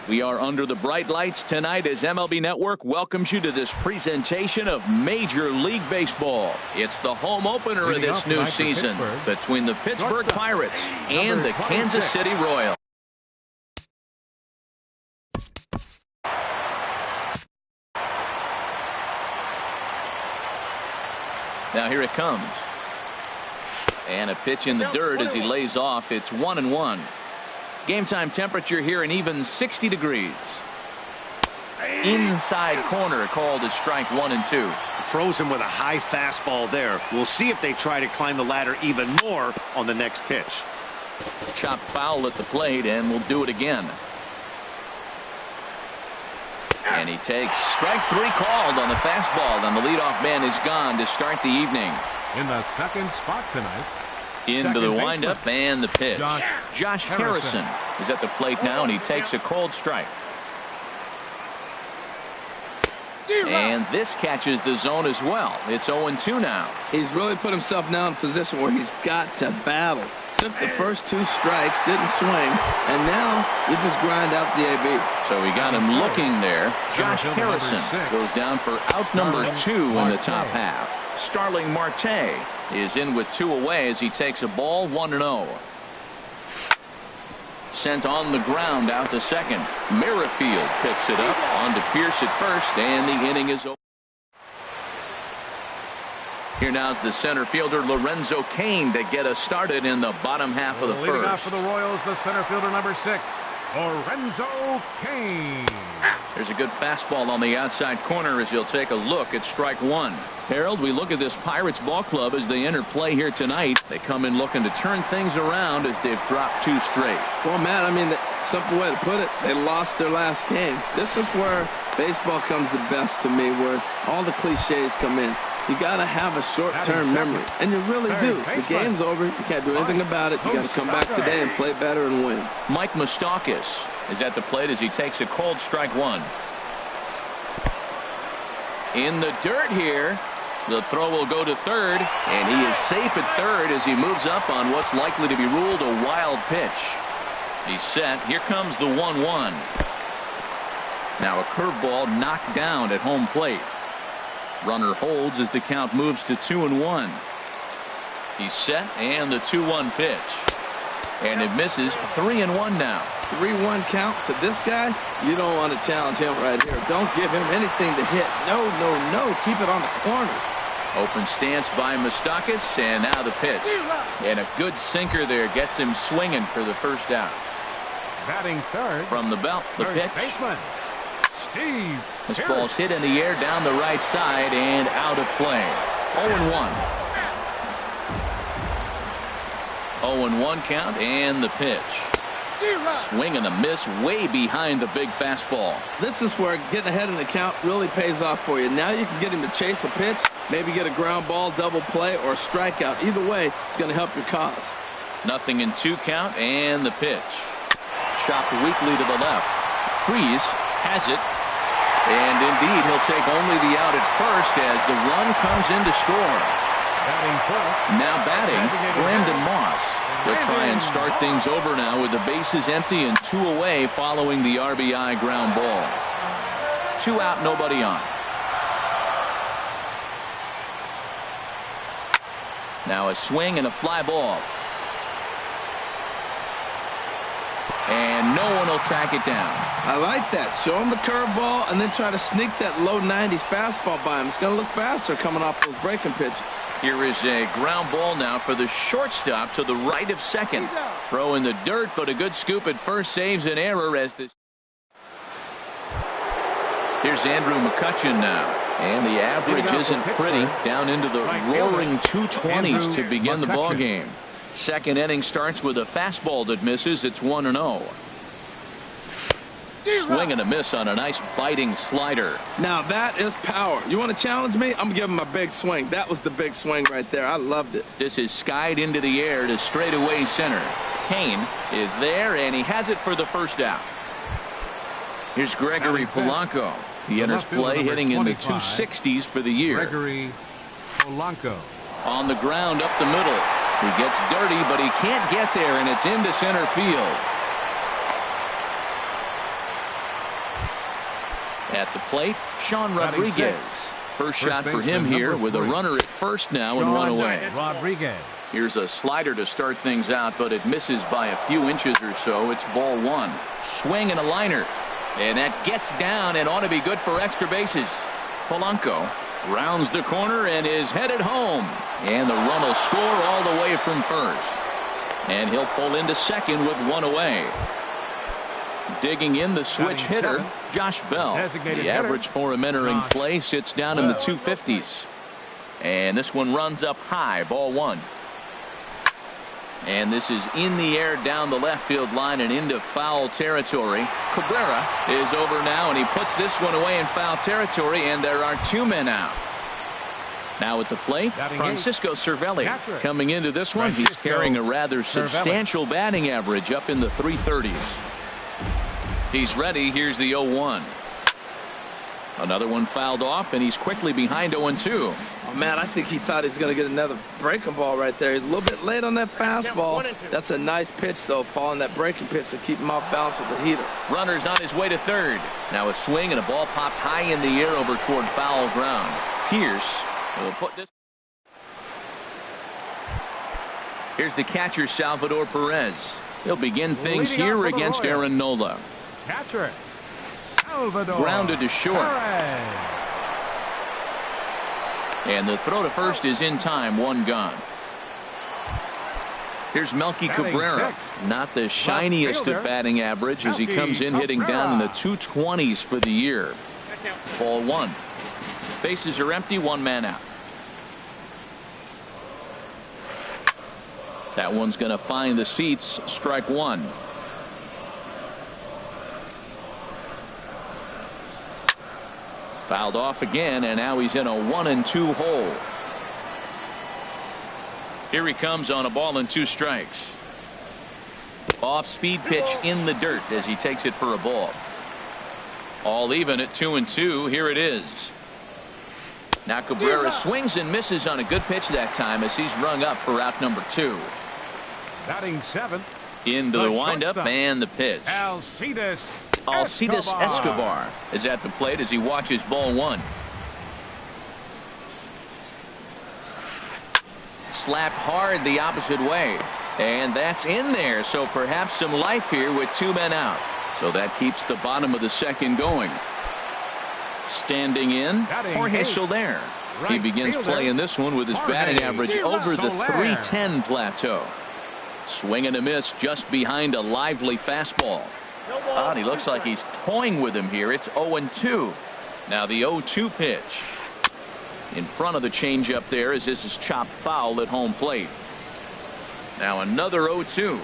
We are under the bright lights tonight as MLB Network welcomes you to this presentation of Major League Baseball. It's the home opener of this new season between the Pittsburgh Pirates and the Kansas City Royals. Now here it comes. And a pitch in the dirt as he lays off. It's 1-1. Game time temperature here an even 60 degrees. Inside corner called as strike 1 and 2. Froze him with a high fastball there. We'll see if they try to climb the ladder even more on the next pitch. Chopped foul at the plate, and we'll do it again. And he takes strike 3 called on the fastball, and the leadoff man is gone to start the evening. In the second spot tonight. Into the windup and the pitch. Josh Harrison is at the plate now, and he takes a cold strike. And this catches the zone as well. It's 0-2 now. He's really put himself now in a position where he's got to battle. Took the first 2 strikes, didn't swing, and now you just grind out the AB. So we got him looking there. Josh Harrison goes down for out number 2 in the top half. Starling Marte is in with 2 away as he takes a ball 1-0. Sent on the ground out to second. Merrifield picks it up on to Pierce at first, and the inning is over. Here now's the center fielder Lorenzo Cain to get us started in the bottom half of the Leading first. off for the Royals, the center fielder number 6, Lorenzo Cain. There's a good fastball on the outside corner as he'll take a look at strike 1. Harold, we look at this Pirates ball club as they enter play here tonight. They come in looking to turn things around as they've dropped 2 straight. Well, Matt, I mean, the simple way to put it, they lost their last game. This is where baseball comes the best to me, where all the cliches come in. You got to have a short-term memory, and you really do. The game's over. You can't do anything about it. You got to come back today and play better and win. Mike Moustakas is at the plate as he takes a cold strike 1. In the dirt here. The throw will go to third, and he is safe at third as he moves up on what's likely to be ruled a wild pitch. He's set. Here comes the 1-1. Now a curveball knocked down at home plate. Runner holds as the count moves to 2-1. He's set, and the 2-1 pitch. And it misses. 3-1 now. 3-1 count to this guy. You don't want to challenge him right here. Don't give him anything to hit. No, no, no. Keep it on the corner. Open stance by Moustakas, and now the pitch. And a good sinker there gets him swinging for the first out. Batting third. From the belt, the pitch. Baseman, Steve. This ball's hit in the air down the right side and out of play. 0-1. 0-1 count, and the pitch. Swing and a miss way behind the big fastball. This is where getting ahead in the count really pays off for you. Now you can get him to chase a pitch, maybe get a ground ball, double play, or a strikeout. Either way, it's going to help your cause. 0-2 count, and the pitch. Chopped weakly to the left. Freeze has it. And indeed, he'll take only the out at first as the run comes in to score. Now batting, Brandon Moss. They'll try and start things over now with the bases empty and 2 away following the RBI ground ball. 2 out, nobody on. Now a swing and a fly ball. And no one will track it down. I like that. Show him the curveball and then try to sneak that low 90s fastball by him. It's going to look faster coming off those breaking pitches. Here is a ground ball now for the shortstop to the right of second. Throw in the dirt, but a good scoop at first saves an error as this. Here's Andrew McCutchen now. And the average isn't pretty. Down into the roaring 220s to begin the ball game. Second inning starts with a fastball that misses. It's 1-0. Swing and a miss on a nice biting slider. Now that is power. You want to challenge me? I'm giving him a big swing. That was the big swing right there. I loved it. This is skied into the air to straightaway center. Cain is there, and he has it for the first out. Here's Gregory Polanco. He enters play hitting in the 260s for the year. Gregory Polanco. On the ground up the middle. He gets dirty, but he can't get there, and it's into center field. At the plate, Sean Rodriguez. First shot for him here with a runner at first now and one away. Rodriguez. Here's a slider to start things out, but it misses by a few inches or so. It's ball one. Swing and a liner. And that gets down and ought to be good for extra bases. Polanco rounds the corner and is headed home. And the run will score all the way from first. And he'll pull into second with one away. Digging in the switch hitter, Josh Bell. The average for him entering play sits down in the 250s. And this one runs up high, ball one. And this is in the air down the left field line and into foul territory. Cabrera is over now, and he puts this one away in foul territory, and there are two men out. Now at the plate, Francisco Cervelli coming into this one. He's carrying a rather substantial batting average up in the 330s. He's ready. Here's the 0-1. Another one fouled off, and he's quickly behind 0-2. Oh, man, I think he thought he was going to get another breaking ball right there. He's a little bit late on that fastball. That's a nice pitch, though, following that breaking pitch to keep him off balance with the heater. Runner's on his way to third. Now a swing and a ball popped high in the air over toward foul ground. Pierce will put this. Here's the catcher, Salvador Perez. He'll begin things here against Aaron Nola. Catcher Salvador. Grounded to short. Perez. And the throw to first is in time, one gone. Here's Melky Cabrera. Not the shiniest of batting average as he comes in hitting down in the 220s for the year. Ball one. Bases are empty, one man out. That one's going to find the seats. Strike one. Fouled off again, and now he's in a 1-2 hole. Here he comes on a ball and two strikes. Off speed pitch in the dirt as he takes it for a ball. All even at 2-2. Here it is. Now Cabrera swings and misses on a good pitch that time as he's rung up for out number two. Batting seventh. Into the windup and the pitch. Alcides Escobar is at the plate as he watches ball one. Slapped hard the opposite way. And that's in there. So perhaps some life here with two men out. So that keeps the bottom of the second going. Standing in, Jorge Soler. He begins playing this one with his batting average over the 310 plateau. Swing and a miss just behind a lively fastball. Oh, he looks like he's toying with him here. It's 0-2. Now the 0-2 pitch. In front of the changeup there as this is chopped foul at home plate. Now another 0-2.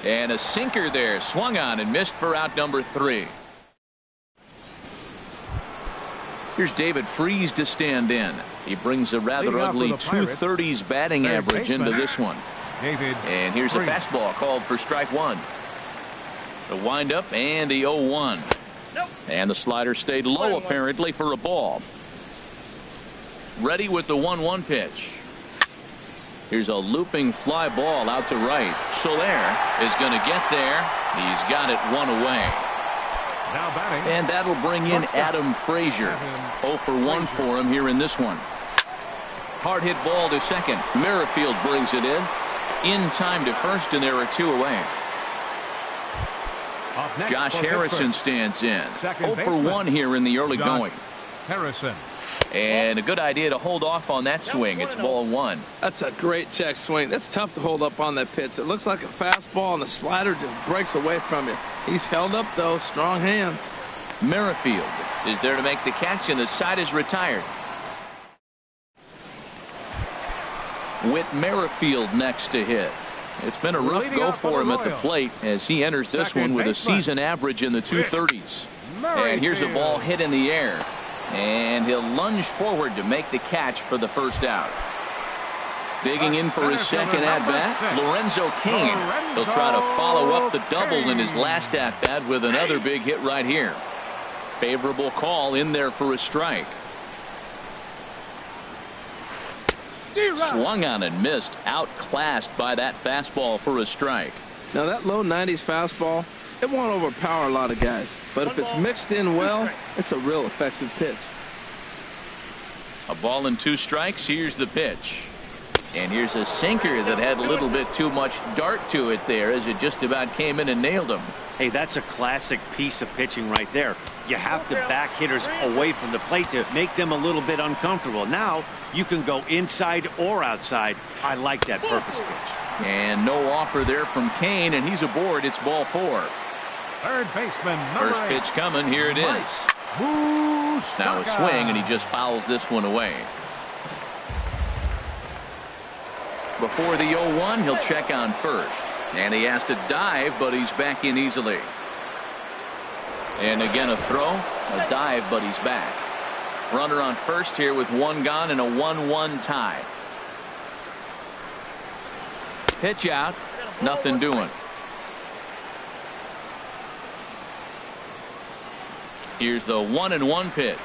And a sinker there. Swung on and missed for out number three. Here's David Freese to stand in. He brings a rather ugly 230s batting average into this one. And here's a fastball called for strike one. The windup and the 0-1. And the slider stayed low apparently for a ball. Ready with the 1-1 pitch. Here's a looping fly ball out to right. Soler is going to get there. He's got it one away. And that'll bring in Adam Frazier. 0 for 1 for him here in this one. Hard hit ball to second. Merrifield brings it in time to first, and there are two away. Josh Harrison stands in. 0 for 1 here in the early going. Harrison. And a good idea to hold off on that swing. It's ball one. That's a great check swing. That's tough to hold up on that pitch. It looks like a fastball, and the slider just breaks away from you. He's held up, though. Strong hands. Merrifield is there to make the catch, and the side is retired. Whit Merrifield next to hit. It's been a rough go for him at the plate as he enters this one with a season average in the 230s. And here's a ball hit in the air. And he'll lunge forward to make the catch for the first out. Digging in for his second at-bat, Lorenzo Cain. He'll try to follow up the double in his last at-bat with another big hit right here. Favorable call in there for a strike. Swung on and missed, outclassed by that fastball for a strike. Now that low 90s fastball, It won't overpower a lot of guys, but if it's mixed in well, it's a real effective pitch. A ball and 2 strikes. Here's the pitch. And here's a sinker that had a little bit too much dart to it there as it just about came in and nailed him. Hey, that's a classic piece of pitching right there. You have to back hitters away from the plate to make them a little bit uncomfortable. Now you can go inside or outside. I like that purpose pitch. And no offer there from Kane, and he's aboard. It's ball 4. Third baseman, First pitch coming. Here it is. Now a swing, and he just fouls this one away. Before the 0-1, he'll check on first. And he has to dive, but he's back in easily. And again a throw, a dive, but he's back. Runner on first here with 1 gone and a 1-1 tie. Pitch out, nothing doing. Here's the 1-1 pitch.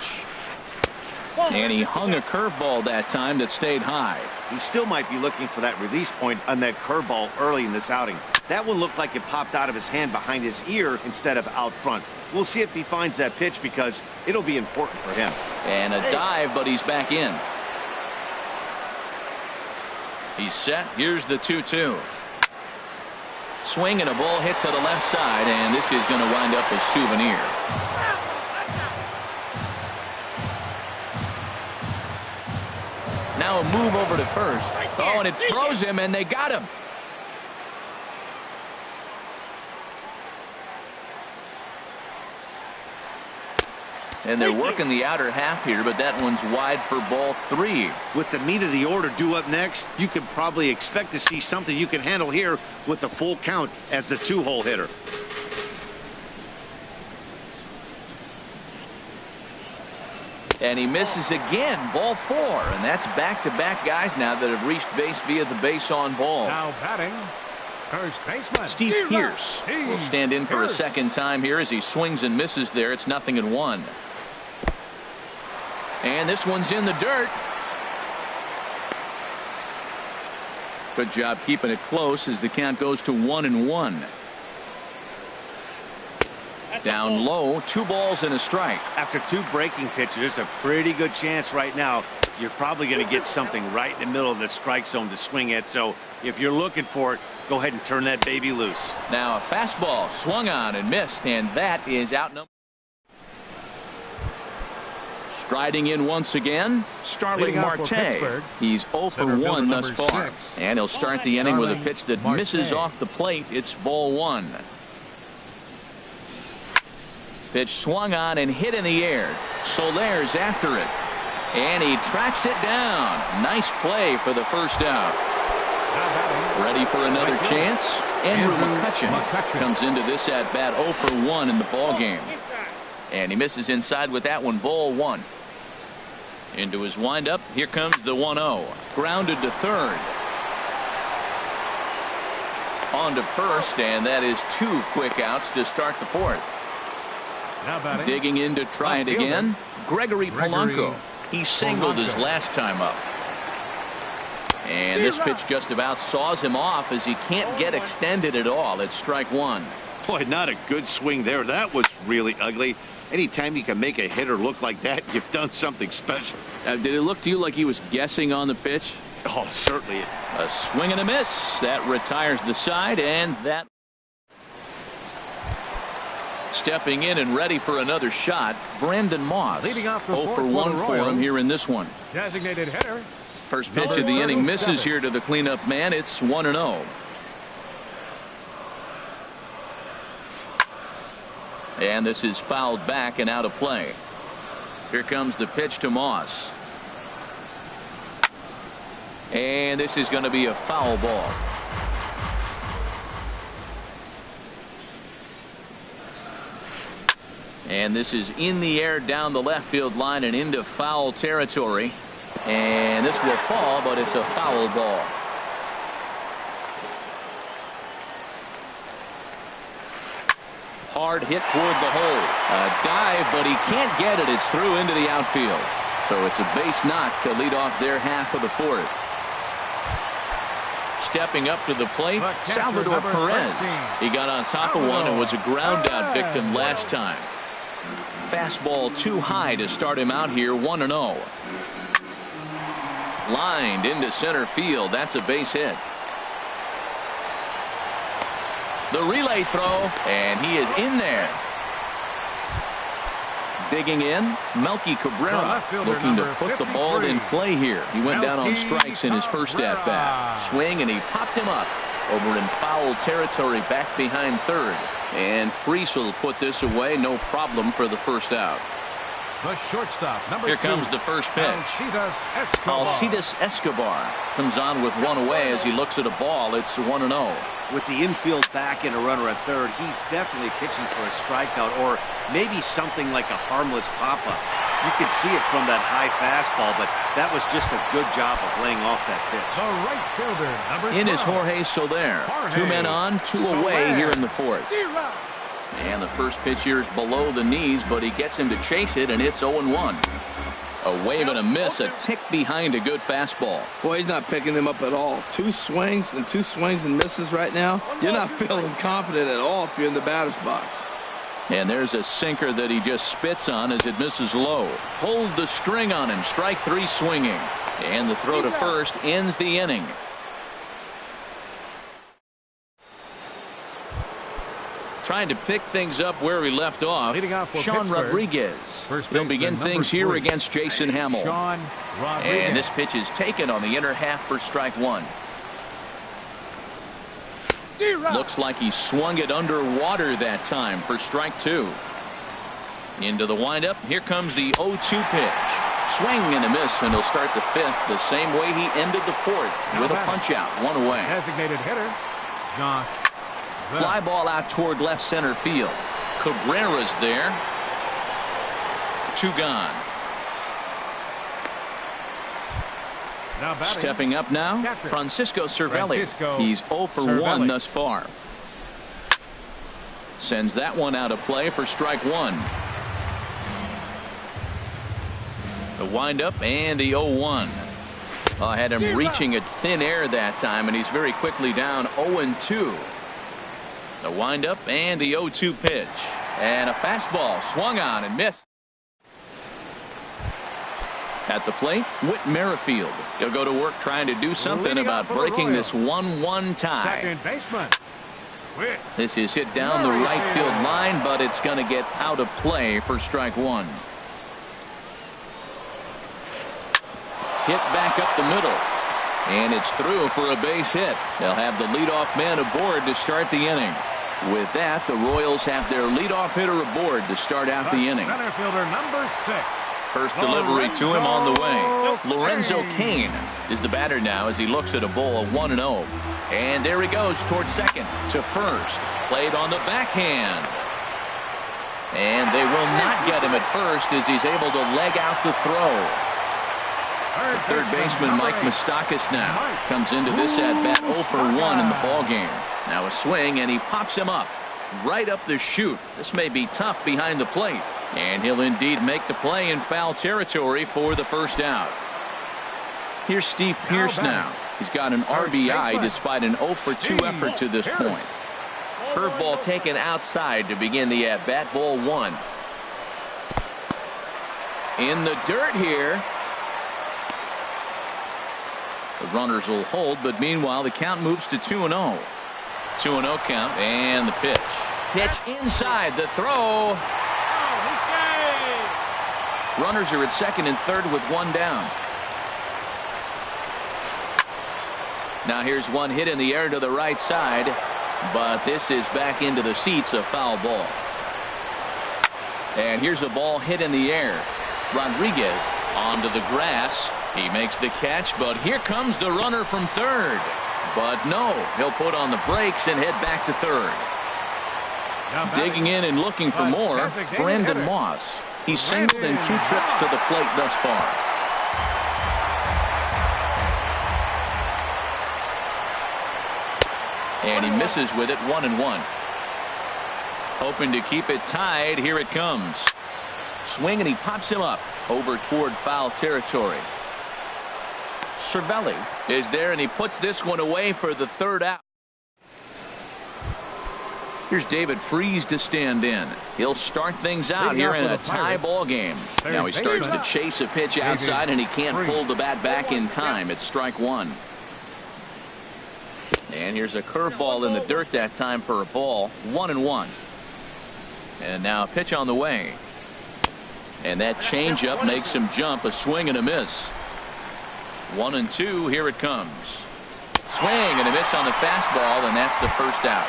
And he hung a curveball that time that stayed high. He still might be looking for that release point on that curveball early in this outing. That one looked like it popped out of his hand behind his ear instead of out front. We'll see if he finds that pitch because it'll be important for him. And a dive, but he's back in. He's set. Here's the 2-2. Swing and a ball hit to the left side, and this is going to wind up a souvenir. Now a move over to first. Oh, and it throws him, and they got him. And they're working the outer half here, but that one's wide for ball 3. With the meat of the order due up next, you could probably expect to see something you can handle here with the full count as the 2-hole hitter. And he misses again, ball 4, and that's back-to-back guys now that have reached base via the base on ball. Now batting, first baseman Steve Pearce will stand in for a second time here as he swings and misses there. It's 0-1. And this one's in the dirt. Good job keeping it close as the count goes to 1-1. Down low, 2 balls and a strike. After 2 breaking pitches, there's a pretty good chance right now you're probably going to get something right in the middle of the strike zone to swing at. So if you're looking for it, go ahead and turn that baby loose. Now a fastball swung on and missed, and that is out. Striding in once again, Starling Marte. He's 0 for 1 thus far. And he'll start the inning with a pitch that misses off the plate. It's ball 1. Pitch swung on and hit in the air. Soler's after it. And he tracks it down. Nice play for the first out. Ready for another chance? Andrew McCutchen comes into this at bat 0 for 1 in the ball game. And he misses inside with that one, ball 1. Into his windup. Here comes the 1-0. Grounded to third. On to first, and that is 2 quick outs to start the 4th. Digging in to try it again, Gregory Polanco. He singled his last time up. And this pitch just about saws him off as he can't get extended at all. It's strike 1. Boy, not a good swing there. That was really ugly. Anytime you can make a hitter look like that, you've done something special. Did it look to you like he was guessing on the pitch? Oh, certainly. A swing and a miss. That retires the side, and that. Stepping in and ready for another shot, Brandon Moss. 0 for 1 for him here in this one. Designated hitter. First pitch of the inning misses here to the cleanup man. It's 1-0. And this is fouled back and out of play. Here comes the pitch to Moss. And this is going to be a foul ball. And this is in the air down the left field line and into foul territory. And this will fall, but it's a foul ball. Hard hit toward the hole. A dive, but he can't get it. It's through into the outfield. So it's a base knock to lead off their half of the 4th. stepping up to the plate, Salvador Perez. He got on top of one and was a ground out victim last time. Fastball too high to start him out here, 1-0. Lined into center field. That's a base hit. The relay throw, and he is in there. Digging in, Melky Cabrera looking to put the ball in play here. He went down on strikes in his first at-bat. Swing, and he popped him up over in foul territory back behind third. And Freese will put this away, no problem for the first out. The shortstop, number 2. Here comes the first pitch. Alcides Escobar comes on with one away as he looks at a ball. It's 1-0. With the infield back and a runner at third, he's definitely pitching for a strikeout or maybe something like a harmless pop-up. You could see it from that high fastball, but that was just a good job of laying off that pitch. The right fielder, number 12. In is Jorge Soler. 2 men on, 2 away here in the fourth. And the first pitch here is below the knees, but he gets him to chase it, and it's 0-1. A wave and a miss, a tick behind a good fastball. Boy, he's not picking him up at all. 2 swings and misses right now. You're not feeling confident at all if you're in the batter's box. And there's a sinker that he just spits on as it misses low. Pulled the string on him. Strike 3 swinging. And the throw to first ends the inning. Trying to pick things up where we left off. Sean Rodriguez. He'll begin things here against Jason Hamill. And this pitch is taken on the inner half for strike 1. Looks like he swung it underwater that time for strike 2. Into the windup. Here comes the 0-2 pitch. Swing and a miss, and he'll start the 5th the same way he ended the 4th with a punch out, 1 away. Designated hitter, John. Fly ball out toward left center field. Cabrera's there. 2 gone. Stepping up now, Francisco Cervelli. He's 0 for 1 thus far. Sends that one out of play for strike 1. The windup and the 0-1. Had him reaching at thin air that time, and he's very quickly down 0-2. The windup and the 0-2 pitch. And a fastball swung on and missed. At the plate, Whit Merrifield. He'll go to work trying to do something about breaking this 1-1 tie. Second baseman. This is hit down the right field line, but it's going to get out of play for strike 1. Hit back up the middle. And it's through for a base hit. They'll have the leadoff man aboard to start the inning. With that, the Royals have their leadoff hitter aboard to start out the inning. Center fielder number 6. First delivery to him on the way. Lorenzo Cain is the batter now as he looks at a ball of 1-0. And there he goes towards second to first. Played on the backhand. And they will not get him at first as he's able to leg out the throw. Third baseman Mike Moustakas now comes into this at-bat 0 for 1 in the ballgame. Now a swing, and he pops him up right up the chute. This may be tough behind the plate. And he'll indeed make the play in foul territory for the first out. Here's Steve Pearce now. He's got an RBI despite an 0 for 2 effort to this point. Curveball taken outside to begin the at-bat, ball 1. In the dirt here. The runners will hold, but meanwhile the count moves to 2-0. 2-0 count, and the pitch. Pitch inside, the throw. Runners are at second and third with 1 down. Now here's one hit in the air to the right side, but this is back into the seats, a foul ball. And here's a ball hit in the air. Rodriguez onto the grass. He makes the catch, but here comes the runner from third. But no, he'll put on the brakes and head back to third. Digging in and looking for more, Brandon Moss. He's singled in 2 trips to the plate thus far. And he misses with it, 1-1. Hoping to keep it tied. Here it comes. Swing, and he pops him up over toward foul territory. Cervelli is there, and he puts this one away for the third out. Here's David Freese to stand in. He'll start things out here in a tie ball game. Now he starts to chase a pitch outside, and he can't pull the bat back in time. It's strike one. And here's a curveball in the dirt that time for a ball. 1-1. And now a pitch on the way. And that changeup makes him jump. A swing and a miss. 1-2. Here it comes. Swing and a miss on the fastball, and that's the first out.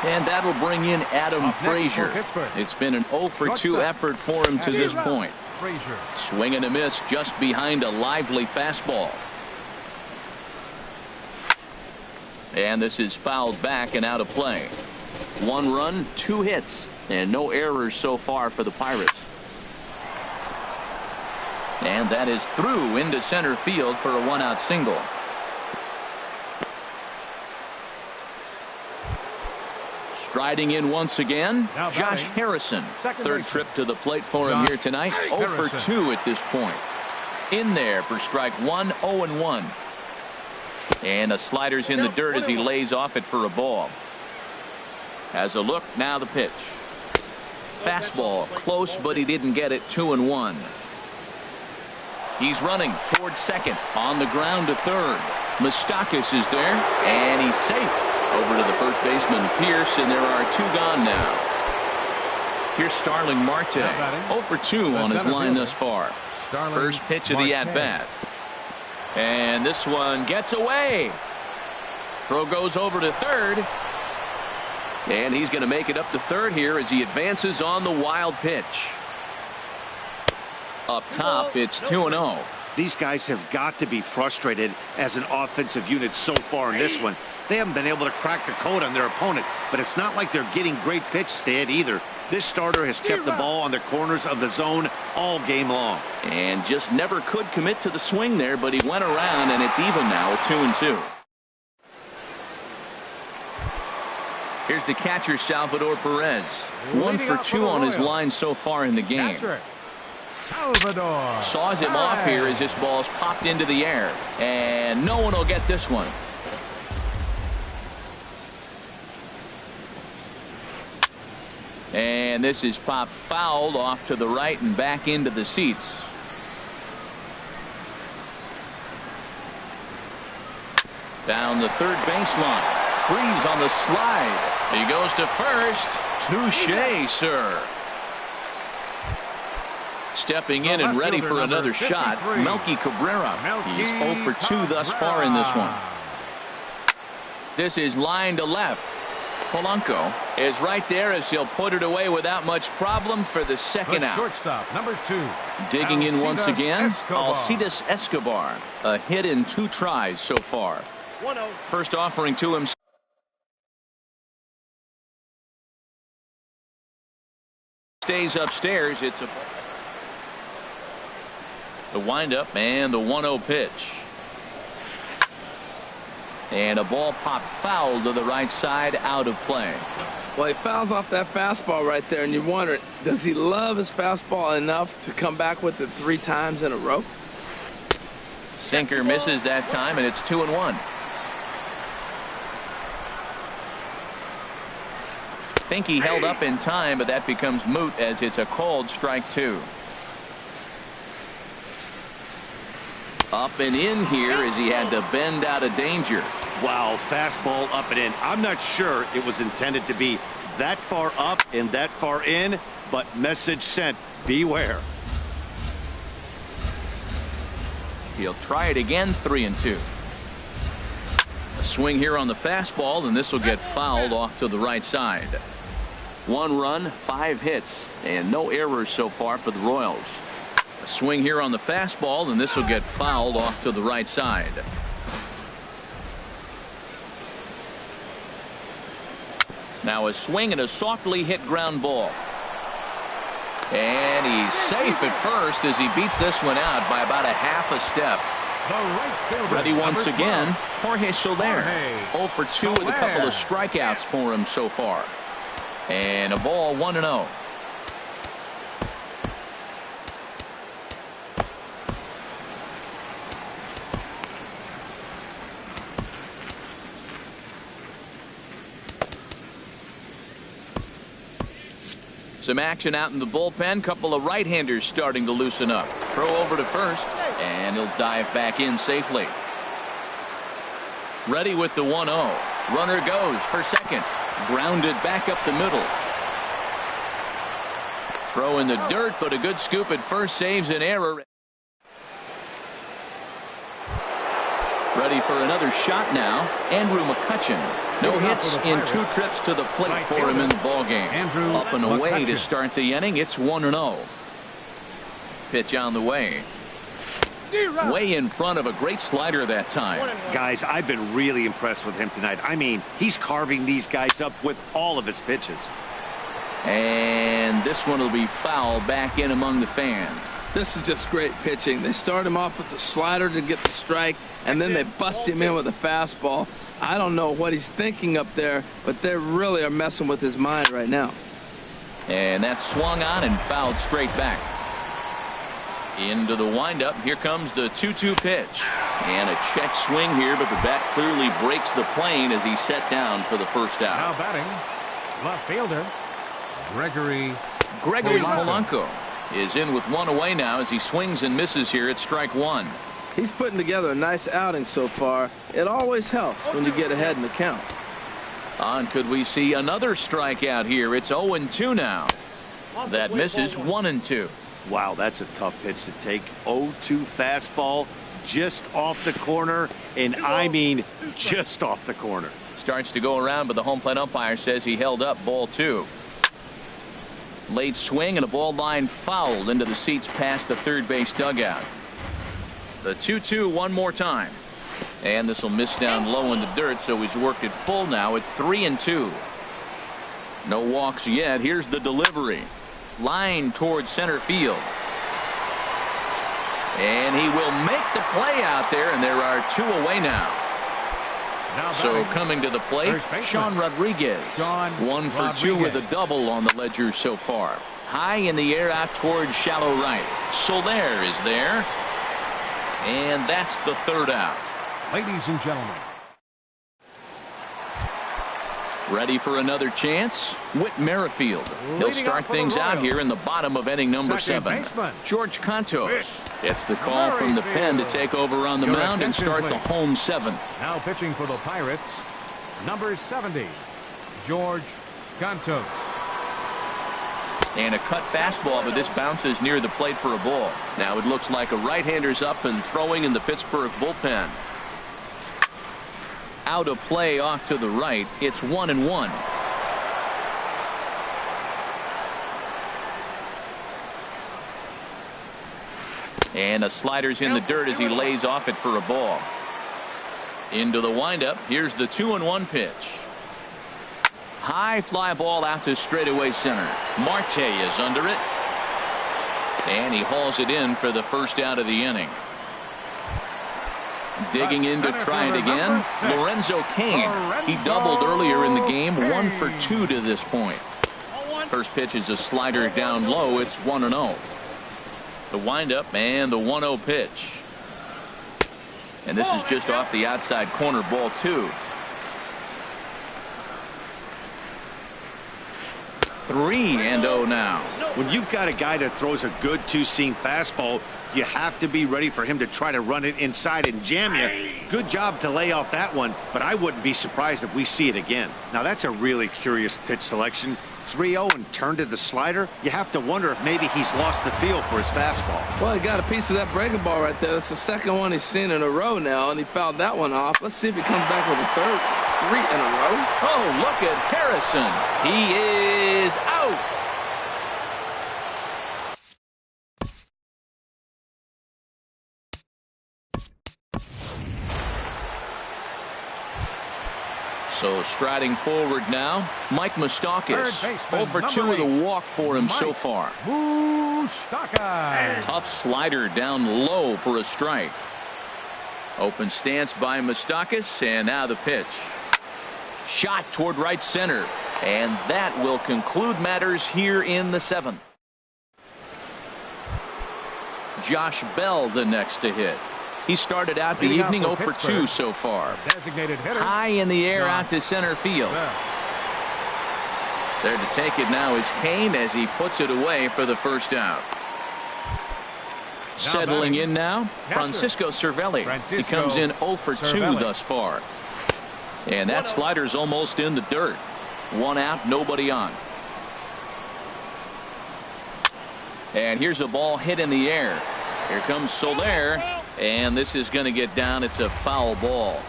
And that'll bring in Adam Frazier. It's been an 0 for 2 effort for him to this point. Swing and a miss just behind a lively fastball. And this is fouled back and out of play. 1 run, 2 hits, and no errors so far for the Pirates. And that is through into center field for a 1-out single. Striding in once again, Josh Harrison. Third trip to the plate for him here tonight. 0 for 2 at this point. In there for strike 1, 0-1. And a slider's in the dirt as he lays off it for a ball. Has a look, now the pitch. Fastball, close, but he didn't get it. 2-1. He's running towards second, on the ground to third. Moustakas is there, and he's safe. Over to the first baseman, Pierce, and there are 2 gone now. Here's Starling Marte. 0 for 2 on his line thus far. First pitch of the at-bat. And this one gets away. Throw goes over to third. And he's going to make it up to third here as he advances on the wild pitch. Up top, it's 2-0. These guys have got to be frustrated as an offensive unit so far in this one. They haven't been able to crack the code on their opponent, but it's not like they're getting great pitches to hit either. This starter has kept the ball on the corners of the zone all game long. And just never could commit to the swing there, but he went around, and it's even now, 2-2. Here's the catcher, Salvador Perez. 1 for 2 on his line so far in the game. Saws him off here as this ball's popped into the air. And no one will get this one. And this is popped fouled off to the right and back into the seats. Down the third baseline. Freeze on the slide. He goes to first. Touché, sir. Stepping in and ready for another shot, Melky Cabrera. He's 0 for 2 thus far in this one. This is line to left. Polanco is right there as he'll put it away without much problem for the second out. Shortstop, number 2. Digging in once again, Escobar. Alcides Escobar. A hit in 2 tries so far. 1-0. First offering to him. Stays upstairs. It's the windup and the 1-0 pitch. And a ball popped foul to the right side, out of play. Well, he fouls off that fastball right there, and you wonder, does he love his fastball enough to come back with it 3 times in a row? Sinker misses that time, and it's 2-1. Think he held up in time, but that becomes moot as it's a called strike 2. Up and in here as he had to bend out of danger. Wow, fastball up and in. I'm not sure it was intended to be that far up and that far in, but message sent, beware. He'll try it again, 3-2. A swing here on the fastball, and this will get fouled off to the right side. 1 run, 5 hits, and no errors so far for the Royals. A swing here on the fastball, and this will get fouled off to the right side. Now a swing and a softly hit ground ball. And he's safe at first as he beats this one out by about a half a step. Ready once again, Jorge Soler. 0 for 2 with a couple of strikeouts for him so far. And a ball, 1-0. Some action out in the bullpen. Couple of right-handers starting to loosen up. Throw over to first, and he'll dive back in safely. Ready with the 1-0. Runner goes for second. Grounded back up the middle. Throw in the dirt, but a good scoop at first saves an error. Ready for another shot now. Andrew McCutcheon. No hits in 2 trips to the plate for him in the ballgame. Up and away to start the inning. It's 1-0. Pitch on the way. Way in front of a great slider that time. Guys, I've been really impressed with him tonight. I mean, he's carving these guys up with all of his pitches. And this one will be foul back in among the fans. This is just great pitching. They start him off with the slider to get the strike, and then they bust him in with a fastball. I don't know what he's thinking up there, but they really are messing with his mind right now. And that's swung on and fouled straight back. Into the windup. Here comes the 2-2 pitch. And a check swing here, but the bat clearly breaks the plane as he's set down for the first out. Now batting, left fielder, Gregory Polanco is in with 1 away now as he swings and misses here at strike 1. He's putting together a nice outing so far. It always helps when you get ahead in the count. On could we see another strikeout here? It's 0-2 now. That misses 1-2. Wow, that's a tough pitch to take. 0-2 fastball just off the corner, and I mean just off the corner. Starts to go around, but the home plate umpire says he held up ball 2. Late swing and a ball line fouled into the seats past the third base dugout. The 2-2 one more time. And this will miss down low in the dirt, so he's worked it full now at 3-2. No walks yet. Here's the delivery. Line towards center field. And he will make the play out there, and there are 2 away now. So coming to the plate, Sean Rodriguez. 1 for 2 with a double on the ledger so far. High in the air out towards shallow right. Soler is there. And that's the third out. Ladies and gentlemen. Ready for another chance? Whit Merrifield. He'll start things out here in the bottom of inning number 7. George Cantos gets the call from the pen to take over on the mound and start the home 7th. Now pitching for the Pirates, number 70, George Cantos. And a cut fastball, but this bounces near the plate for a ball. Now it looks like a right-hander's up and throwing in the Pittsburgh bullpen. Out of play off to the right. It's 1-1. And a slider's in the dirt as he lays off it for a ball. Into the windup. Here's the 2-1 pitch. High fly ball out to straightaway center. Marte is under it. And he hauls it in for the first out of the inning. Digging in to try it again. Lorenzo Cain. He doubled earlier in the game. 1 for 2 to this point. First pitch is a slider down low. It's 1-0. The windup and the 1-0 pitch. And this is just off the outside corner, ball 2. 3-0 now. When you've got a guy that throws a good 2-seam fastball, you have to be ready for him to try to run it inside and jam you. Good job to lay off that one, but I wouldn't be surprised if we see it again. Now that's a really curious pitch selection. 3-0 and turned to the slider. You have to wonder if maybe he's lost the feel for his fastball. Well, he got a piece of that breaking ball right there. That's the second one he's seen in a row now, and he fouled that one off. Let's see if he comes back with a third. 3 in a row. Oh, look at Harrison. He is out. So striding forward now, Mike Moustakas. 0 for 2 with a walk for him so far. Moustakas. Tough slider down low for a strike. Open stance by Moustakas, and now the pitch. Shot toward right center, and that will conclude matters here in the 7th. Josh Bell the next to hit. He started out the evening 0 for 2 so far. Designated hitter. High in the air out to center field. There to take it now is Kane as he puts it away for the first out. Settling in now, Francisco Cervelli. He comes in 0 for 2 thus far. And that slider's almost in the dirt. 1 out, nobody on. And here's a ball hit in the air. Here comes Soler. And this is going to get down. It's a foul ball.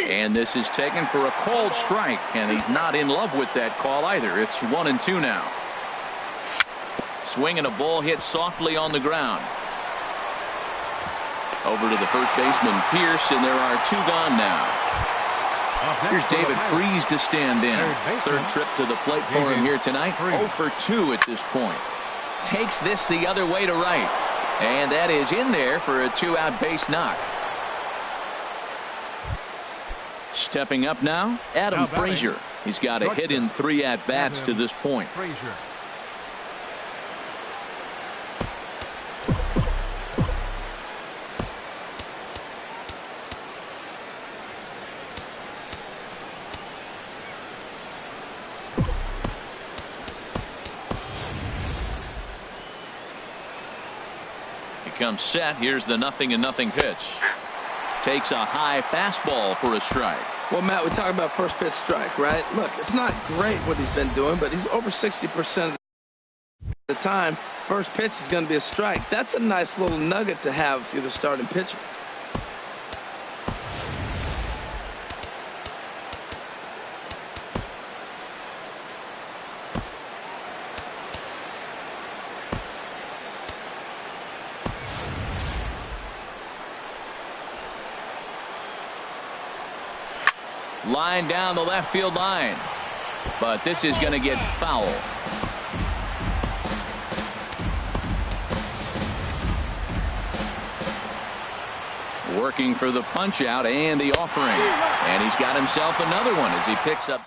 And this is taken for a called strike. And he's not in love with that call either. It's 1-2 now. Swinging a ball hit softly on the ground. Over to the first baseman, Pierce, and there are 2 gone now. Here's David Freese to stand in. Third trip to the plate for him here tonight. 0 for 2 at this point. Takes this the other way to right. And that is in there for a 2-out base knock. Stepping up now, Adam Frazier. He's got a hit in 3 at-bats to this point. Comes set. Here's the 0-0 pitch. Takes a high fastball for a strike. Well, Matt, we talk about first pitch strike, right? Look, it's not great what he's been doing, but he's over 60% of the time. First pitch is going to be a strike. That's a nice little nugget to have if you're the starting pitcher. Line down the left field line. But this is going to get foul. Working for the punch out and the offering. And he's got himself another one as he picks up.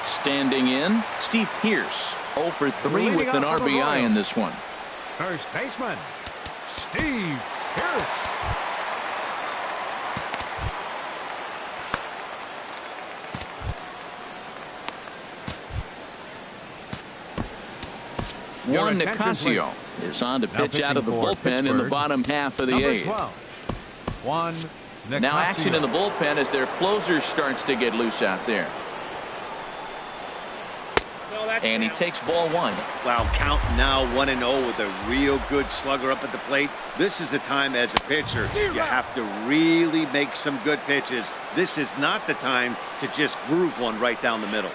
Standing in, Steve Pierce. 0 for 3 with an RBI in this one. First baseman, Steve Pierce. Juan Nicasio is on to pitch out of the bullpen in the bottom half of the 8th. Now action in the bullpen as their closer starts to get loose out there. And he takes ball 1. Wow, count now 1-0 with a real good slugger up at the plate. This is the time as a pitcher you have to really make some good pitches. This is not the time to just groove one right down the middle.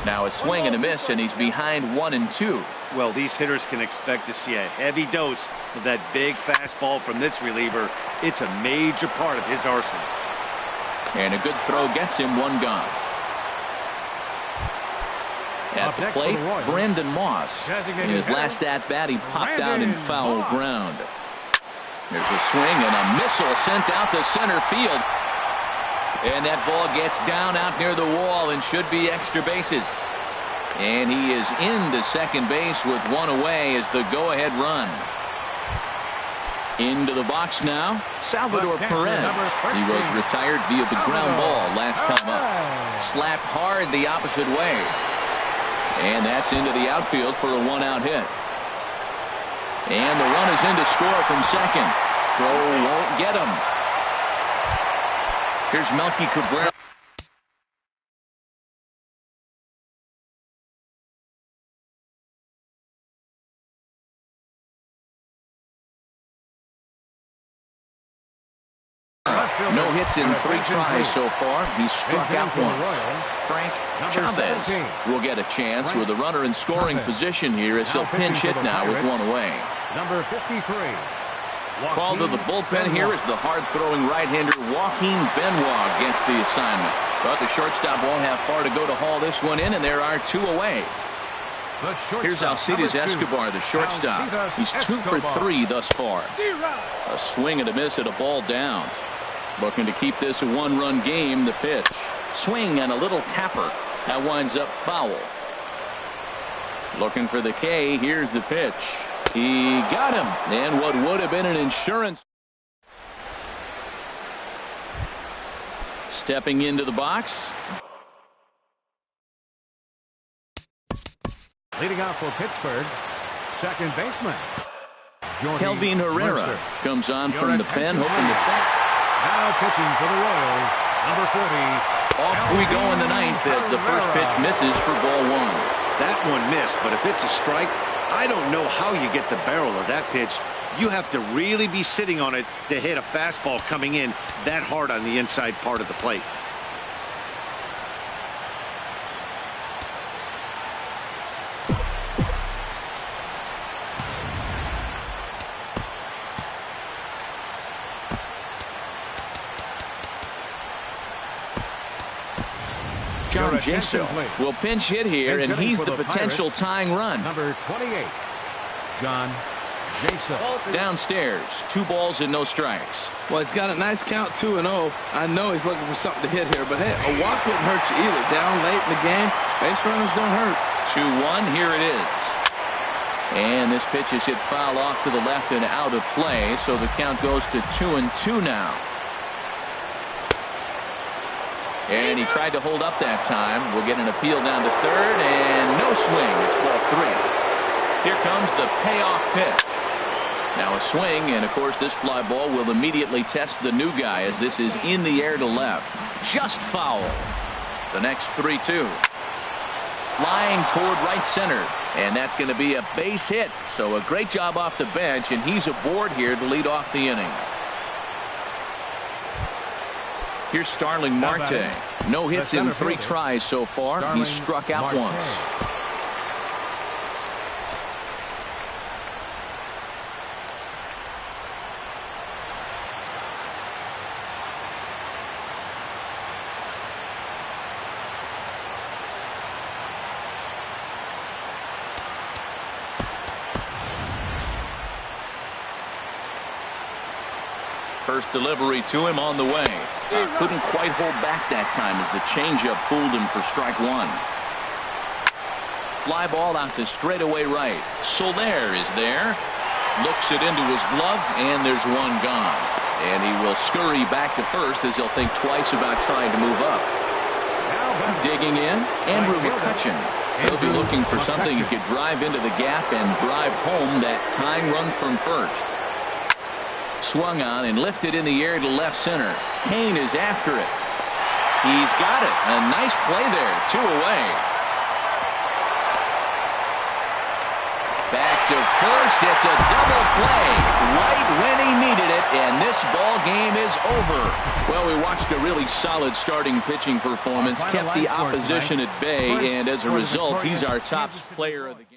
Now a swing and a miss, and he's behind 1-2. Well, these hitters can expect to see a heavy dose of that big fastball from this reliever. It's a major part of his arsenal. And a good throw gets him 1 gone. At the plate, Brandon Moss. In his last at-bat, he popped out in foul ground. There's a swing and a missile sent out to center field. And that ball gets down out near the wall and should be extra bases. And he is into second base with 1 away as the go-ahead run. Into the box now, Salvador Perez. He was retired via the ground ball last time up. Slapped hard the opposite way. And that's into the outfield for a 1-out hit. And the run is in to score from second. Throw won't get him. Here's Melky Cabrera. No hits in 3 tries so far. He's struck out 1. Frank Chavez will get a chance with a runner in scoring position here as he'll pinch hit now with 1 away. Number 53. Called to the bullpen here is the hard-throwing right-hander Joaquin Benoit against the assignment. But the shortstop won't have far to go to haul this one in, and there are 2 away. Here's Alcides Escobar, the shortstop. He's 2 for 3 thus far. A swing and a miss at a ball down. Looking to keep this a 1-run game. The pitch. Swing and a little tapper. That winds up foul. Looking for the K. Here's the pitch. He got him. And what would have been an insurance. Stepping into the box. Leading off for Pittsburgh, second baseman Kelvin Herrera comes on from the pen, hoping to finish. Now pitching for the Royals, number 40. Off we go in the ninth as the first pitch misses for ball one. That one missed, but if it's a strike, I don't know how you get the barrel of that pitch. You have to really be sitting on it to hit a fastball coming in that hard on the inside part of the plate. John Jaso will pinch hit here, and he's the potential tying run. Number 28, John Jaso. Downstairs, 2 balls and no strikes. Well, he's got a nice count, 2-0. I know he's looking for something to hit here, but hey, a walk wouldn't hurt you either. Down late in the game, base runners don't hurt. 2-1, here it is. And this pitch is hit foul off to the left and out of play, so the count goes to 2-2 now. And he tried to hold up that time. We'll get an appeal down to third, and no swing. It's ball 3. Here comes the payoff pitch. Now a swing, and of course this fly ball will immediately test the new guy as this is in the air to left. Just foul. The next 3-2. Flying toward right center, and that's going to be a base hit. So a great job off the bench, and he's aboard here to lead off the inning. Here's Starling Marte. No hits in 3 tries so far. He's struck out once. First delivery to him on the way. Couldn't quite hold back that time as the changeup fooled him for strike 1. Fly ball out to straightaway right. Soler is there. Looks it into his glove, and there's one gone. And he will scurry back to first as he'll think twice about trying to move up. Digging in, Andrew McCutchen. He'll be looking for something he could drive into the gap and drive home that tying run from first. Swung on and lifted in the air to left center. Kane is after it. He's got it. A nice play there. 2 away. Back to first. It's a double play right when he needed it, and this ball game is over. Well, we watched a really solid starting pitching performance, kept the opposition at bay, and as a result, he's our top player of the game.